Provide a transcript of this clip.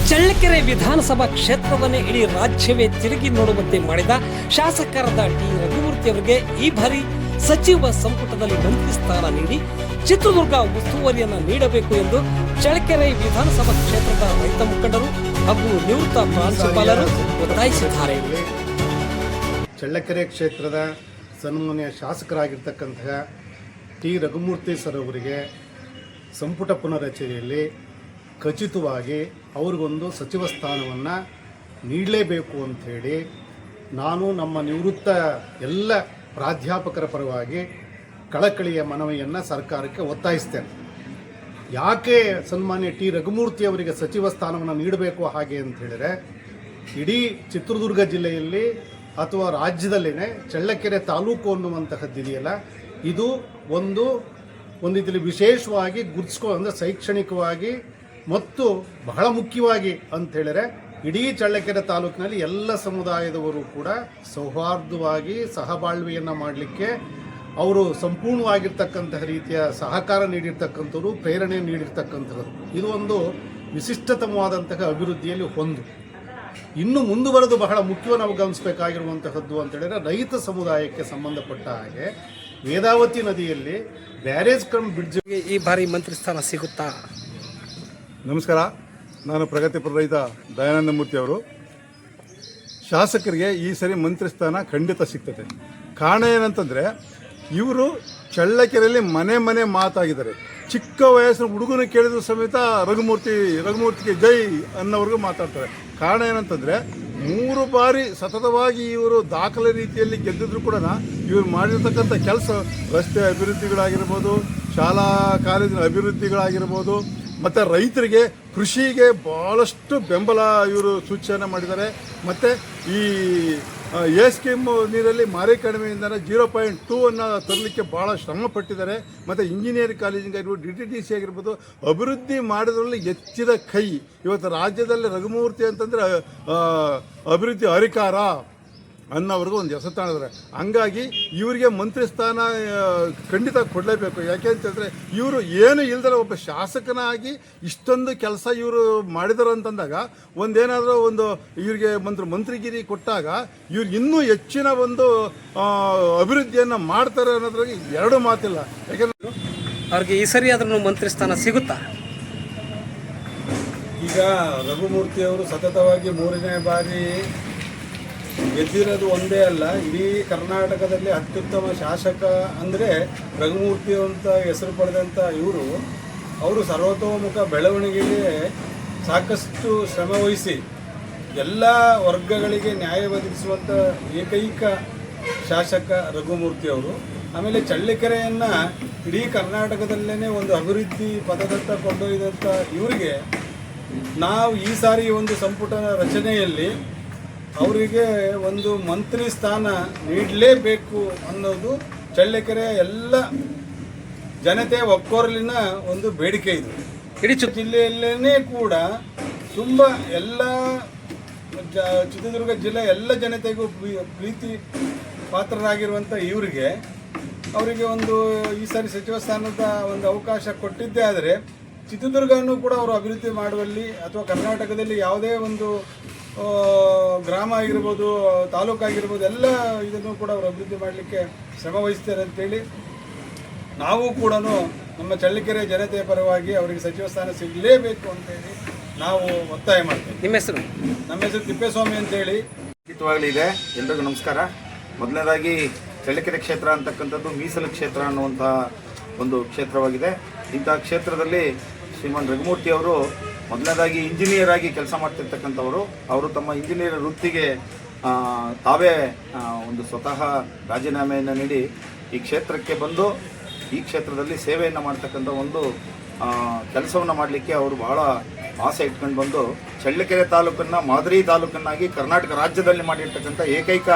ಚಳ್ಳಕೆರೆ ವಿಧಾನಸಭಾ ಕ್ಷೇತ್ರವನ್ನೇ ಇಡೀ ರಾಜ್ಯವೇ ತಿರುಗಿ ನೋಡುವಂತೆ ಮಾಡಿದ ಶಾಸಕರಾದ ಟಿ ರಘುಮೂರ್ತಿ ಅವರಿಗೆ ಈ ಬಾರಿ ಸಚಿವ ಸಂಪುಟದಲ್ಲಿ ಮಂತ್ರಿ ಸ್ಥಾನ ನೀಡಿ ಚಿತ್ರದುರ್ಗ ಉಸ್ತುವಾರಿಯನ್ನು ನೀಡಬೇಕು ಎಂದು ಚಳ್ಳಕೆರೆ ವಿಧಾನಸಭಾ ಕ್ಷೇತ್ರದ ರೈತ ಮುಖಂಡರು ಹಾಗೂ ನಿವೃತ್ತ ಪ್ರಾಂಶುಪಾಲರು ಒತ್ತಾಯಿಸಿದ್ದಾರೆ. ಚಳ್ಳಕೆರೆ ಕ್ಷೇತ್ರದ ಸನ್ಮಾನ್ಯ ಶಾಸಕರಾಗಿರ್ತಕ್ಕಂತಹ ಟಿ ರಘುಮೂರ್ತಿ ಸರ್ ಅವರಿಗೆ ಸಂಪುಟ ಪುನರಚನೆಯಲ್ಲಿ ಖಚಿತವಾಗಿ ಅವ್ರಿಗೊಂದು ಸಚಿವ ಸ್ಥಾನವನ್ನು ನೀಡಲೇಬೇಕು ಅಂಥೇಳಿ ನಾನು ನಮ್ಮ ನಿವೃತ್ತ ಎಲ್ಲ ಪ್ರಾಧ್ಯಾಪಕರ ಪರವಾಗಿ ಕಳಕಳಿಯ ಮನವಿಯನ್ನು ಸರ್ಕಾರಕ್ಕೆ ಒತ್ತಾಯಿಸ್ತೇನೆ. ಯಾಕೆ ಸನ್ಮಾನ್ಯ ಟಿ ರಘುಮೂರ್ತಿ ಅವರಿಗೆ ಸಚಿವ ಸ್ಥಾನವನ್ನು ನೀಡಬೇಕು ಹಾಗೆ ಅಂತ ಹೇಳಿದರೆ, ಇಡೀ ಚಿತ್ರದುರ್ಗ ಜಿಲ್ಲೆಯಲ್ಲಿ ಅಥವಾ ರಾಜ್ಯದಲ್ಲಿನೇ ಚಳ್ಳಕೆರೆ ತಾಲೂಕು ಅನ್ನುವಂತಹದ್ದಿದೆಯಲ್ಲ, ಇದು ಒಂದು ಇದರಲ್ಲಿ ವಿಶೇಷವಾಗಿ ಅಂದರೆ ಶೈಕ್ಷಣಿಕವಾಗಿ ಮತ್ತು ಬಹಳ ಮುಖ್ಯವಾಗಿ ಅಂತ ಹೇಳಿದರೆ ಇಡೀ ಚಳ್ಳಕೆರೆ ತಾಲೂಕಿನಲ್ಲಿ ಎಲ್ಲ ಸಮುದಾಯದವರು ಕೂಡ ಸೌಹಾರ್ದವಾಗಿ ಸಹಬಾಳ್ವೆಯನ್ನು ಮಾಡಲಿಕ್ಕೆ ಅವರು ಸಂಪೂರ್ಣವಾಗಿರ್ತಕ್ಕಂತಹ ರೀತಿಯ ಸಹಕಾರ ನೀಡಿರ್ತಕ್ಕಂಥವ್ರು, ಪ್ರೇರಣೆ ನೀಡಿರ್ತಕ್ಕಂಥದ್ದು. ಇದು ಒಂದು ವಿಶಿಷ್ಟತಮವಾದಂತಹ ಅಭಿವೃದ್ಧಿಯಲ್ಲಿ ಒಂದು. ಇನ್ನು ಮುಂದುವರೆದು ಬಹಳ ಮುಖ್ಯವಾಗಿ ನಾವು ಗಮನಿಸಬೇಕಾಗಿರುವಂತಹದ್ದು ಅಂತ ಹೇಳಿದರೆ, ರೈತ ಸಮುದಾಯಕ್ಕೆ ಸಂಬಂಧಪಟ್ಟ ಹಾಗೆ ವೇದಾವತಿ ನದಿಯಲ್ಲಿ ಬ್ಯಾರೇಜ್ ಕಮ್ ಬ್ರಿಡ್ಜ್ಗೆ ಈ ಬಾರಿ ಮಂತ್ರಿ ಸ್ಥಾನ ಸಿಗುತ್ತಾ? ನಮಸ್ಕಾರ, ನಾನು ಪ್ರಗತಿಪರ ರೈತ ದಯಾನಂದ ಮೂರ್ತಿ ಅವರು. ಶಾಸಕರಿಗೆ ಈ ಸರಿ ಮಂತ್ರಿ ಸ್ಥಾನ ಖಂಡಿತ ಸಿಗ್ತದೆ. ಕಾರಣ ಏನಂತಂದರೆ, ಇವರು ಚಳ್ಳಕೆರೆಯಲ್ಲಿ ಮನೆ ಮಾತಾಗಿದ್ದಾರೆ. ಚಿಕ್ಕ ವಯಸ್ಸಿನ ಹುಡುಗನ ಕೇಳಿದ್ರು ಸಮೇತ ರಘುಮೂರ್ತಿಗೆ ಜೈ ಅನ್ನೋವರೆಗೂ ಮಾತಾಡ್ತಾರೆ. ಕಾರಣ ಏನಂತಂದರೆ, 3 ಬಾರಿ ಸತತವಾಗಿ ಇವರು ದಾಖಲೆ ರೀತಿಯಲ್ಲಿ ಗೆದ್ದಿದ್ರು ಕೂಡ ಇವರು ಮಾಡಿರ್ತಕ್ಕಂಥ ಕೆಲಸ, ರಸ್ತೆ ಅಭಿವೃದ್ಧಿಗಳಾಗಿರ್ಬೋದು, ಶಾಲಾ ಕಾಲೇಜಿನ ಅಭಿವೃದ್ಧಿಗಳಾಗಿರ್ಬೋದು, ಮತ್ತು ರೈತರಿಗೆ ಕೃಷಿಗೆ ಭಾಳಷ್ಟು ಬೆಂಬಲ ಇವರು ಸೂಚನೆ ಮಾಡಿದ್ದಾರೆ. ಮತ್ತು ಈ ಸ್ಕೀಮ್ ನೀರಲ್ಲಿ ಮಾರಿ ಕಡಿಮೆಯಿಂದ 0.2 ಅನ್ನು ತರಲಿಕ್ಕೆ ಭಾಳ ಶ್ರಮ ಪಟ್ಟಿದ್ದಾರೆ. ಮತ್ತು ಇಂಜಿನಿಯರಿಂಗ್ ಕಾಲೇಜಿಂಗ್ ಆಗಿರ್ಬೋದು, DTDC ಆಗಿರ್ಬೋದು, ಅಭಿವೃದ್ಧಿ ಮಾಡೋದ್ರಲ್ಲಿ ಹೆಚ್ಚಿದ ಕೈ. ಇವತ್ತು ರಾಜ್ಯದಲ್ಲಿ ರಘುಮೂರ್ತಿ ಅಂತಂದರೆ ಅಭಿವೃದ್ಧಿ ಅಧಿಕಾರ ಅನ್ನೋವ್ರಿಗೂ ಒಂದು ಹೆಸರು ತಾಣಿದ್ದಾರೆ. ಹಂಗಾಗಿ ಇವರಿಗೆ ಮಂತ್ರಿ ಸ್ಥಾನ ಖಂಡಿತ ಕೊಡಲೇಬೇಕು. ಯಾಕೆ ಅಂತಂದರೆ, ಇವರು ಏನು ಇಲ್ದರೆ ಒಬ್ಬ ಶಾಸಕನಾಗಿ ಇಷ್ಟೊಂದು ಕೆಲಸ ಇವರು ಮಾಡಿದಾರೆ ಅಂತಂದಾಗ, ಒಂದು ಇವರಿಗೆ ಮಂತ್ರಿಗಿರಿ ಕೊಟ್ಟಾಗ ಇವ್ರು ಇನ್ನೂ ಹೆಚ್ಚಿನ ಒಂದು ಅಭಿವೃದ್ಧಿಯನ್ನು ಮಾಡ್ತಾರೆ ಅನ್ನೋದ್ರಾಗ ಎರಡು ಮಾತಿಲ್ಲ. ಯಾಕೆಂದರೆ ಅವ್ರಿಗೆ ಈ ಸರಿ ಆದ್ರೂ ಮಂತ್ರಿ ಸ್ಥಾನ ಸಿಗುತ್ತಾ? ಈಗ ರಘುಮೂರ್ತಿ ಅವರು ಸತತವಾಗಿ 3ನೇ ಬಾರಿ ಗೆದ್ದಿರೋದು ಒಂದೇ ಅಲ್ಲ, ಇಡೀ ಕರ್ನಾಟಕದಲ್ಲಿ ಅತ್ಯುತ್ತಮ ಶಾಸಕ ಅಂದರೆ ರಘುಮೂರ್ತಿ ಅಂತ ಹೆಸರು ಪಡೆದಂಥ ಅವರು ಸರ್ವತೋಮುಖ ಬೆಳವಣಿಗೆಗೆ ಸಾಕಷ್ಟು ಶ್ರಮವಹಿಸಿ ಎಲ್ಲ ವರ್ಗಗಳಿಗೆ ನ್ಯಾಯ ಒದಗಿಸುವಂಥ ಏಕೈಕ ಶಾಸಕ ರಘುಮೂರ್ತಿ ಅವರು. ಆಮೇಲೆ ಚಳ್ಳಕೆರೆಯನ್ನು ಇಡೀ ಕರ್ನಾಟಕದಲ್ಲೇ ಒಂದು ಅಭಿವೃದ್ಧಿ ಪಥದತ್ತ ಕೊಂಡೊಯ್ದಂಥ ಇವರಿಗೆ ನಾವು ಈ ಸಾರಿ ಒಂದು ಸಂಪುಟ ರಚನೆಯಲ್ಲಿ ಅವರಿಗೆ ಒಂದು ಮಂತ್ರಿ ಸ್ಥಾನ ನೀಡಲೇಬೇಕು ಅನ್ನೋದು ಚಳ್ಳಕೆರೆ ಎಲ್ಲ ಜನತೆ ಒಕ್ಕೊರಲಿನ ಒಂದು ಬೇಡಿಕೆ ಇದು. ಇಡೀ ಜಿಲ್ಲೆಯಲ್ಲೇ ಕೂಡ ತುಂಬ ಎಲ್ಲ ಚಿತ್ರದುರ್ಗ ಜಿಲ್ಲೆ ಎಲ್ಲ ಜನತೆಗೂ ಪ್ರೀತಿ ಪಾತ್ರರಾಗಿರುವಂಥ ಅವರಿಗೆ ಒಂದು ಈ ಸಾರಿ ಸಚಿವ ಸ್ಥಾನದ ಒಂದು ಅವಕಾಶ ಕೊಟ್ಟಿದ್ದೇ ಆದರೆ, ಚಿತ್ರದುರ್ಗವನ್ನು ಕೂಡ ಅವರು ಅಭಿವೃದ್ಧಿ ಮಾಡುವಲ್ಲಿ ಅಥವಾ ಕರ್ನಾಟಕದಲ್ಲಿ ಯಾವುದೇ ಒಂದು ಗ್ರಾಮ ಆಗಿರ್ಬೋದು, ತಾಲೂಕಾಗಿರ್ಬೋದು, ಎಲ್ಲ ಇದನ್ನು ಕೂಡ ಅವರು ಅಭಿವೃದ್ಧಿ ಮಾಡಲಿಕ್ಕೆ ಶ್ರಮ ವಹಿಸ್ತಾರೆ ಅಂತೇಳಿ ನಾವು ಕೂಡ ನಮ್ಮ ಚಳ್ಳಕೆರೆ ಜನತೆಯ ಪರವಾಗಿ ಅವರಿಗೆ ಸಚಿವ ಸ್ಥಾನ ಸಿಗಲೇಬೇಕು ಅಂತೇಳಿ ನಾವು ಒತ್ತಾಯ ಮಾಡ್ತೇವೆ. ನಿಮ್ಮ ಹೆಸರು? ನಮ್ಮ ಹೆಸರು ತಿಪ್ಪೇಸ್ವಾಮಿ ಅಂತೇಳಿ. ಖಂಡಿತವಾಗಲಿದೆ. ಎಲ್ರಿಗೂ ನಮಸ್ಕಾರ. ಮೊದಲನೇದಾಗಿ ಚಳ್ಳಕೆರೆ ಕ್ಷೇತ್ರ ಅಂತಕ್ಕಂಥದ್ದು ಮೀಸಲು ಕ್ಷೇತ್ರ ಅನ್ನುವಂಥ ಒಂದು ಕ್ಷೇತ್ರವಾಗಿದೆ. ಇಂಥ ಕ್ಷೇತ್ರದಲ್ಲಿ ಶ್ರೀಮಾನ್ ರಘುಮೂರ್ತಿ ಅವರು ಮೊದಲನೇದಾಗಿ ಇಂಜಿನಿಯರ್ ಆಗಿ ಕೆಲಸ ಮಾಡ್ತಿರ್ತಕ್ಕಂಥವರು. ಅವರು ತಮ್ಮ ಇಂಜಿನಿಯರ್ ವೃತ್ತಿಗೆ ತಾವೇ ಒಂದು ಸ್ವತಃ ರಾಜೀನಾಮೆಯನ್ನು ನೀಡಿ ಈ ಕ್ಷೇತ್ರಕ್ಕೆ ಬಂದು ಈ ಕ್ಷೇತ್ರದಲ್ಲಿ ಸೇವೆಯನ್ನು ಮಾಡ್ತಕ್ಕಂಥ ಒಂದು ಕೆಲಸವನ್ನು ಮಾಡಲಿಕ್ಕೆ ಅವರು ಬಹಳ ಆಸೆ ಇಟ್ಕೊಂಡು ಬಂದು ಚಳ್ಳಕೆರೆ ತಾಲೂಕನ್ನು ಮಾದರಿ ತಾಲೂಕನ್ನಾಗಿ ಕರ್ನಾಟಕ ರಾಜ್ಯದಲ್ಲಿ ಮಾಡಿರ್ತಕ್ಕಂಥ ಏಕೈಕ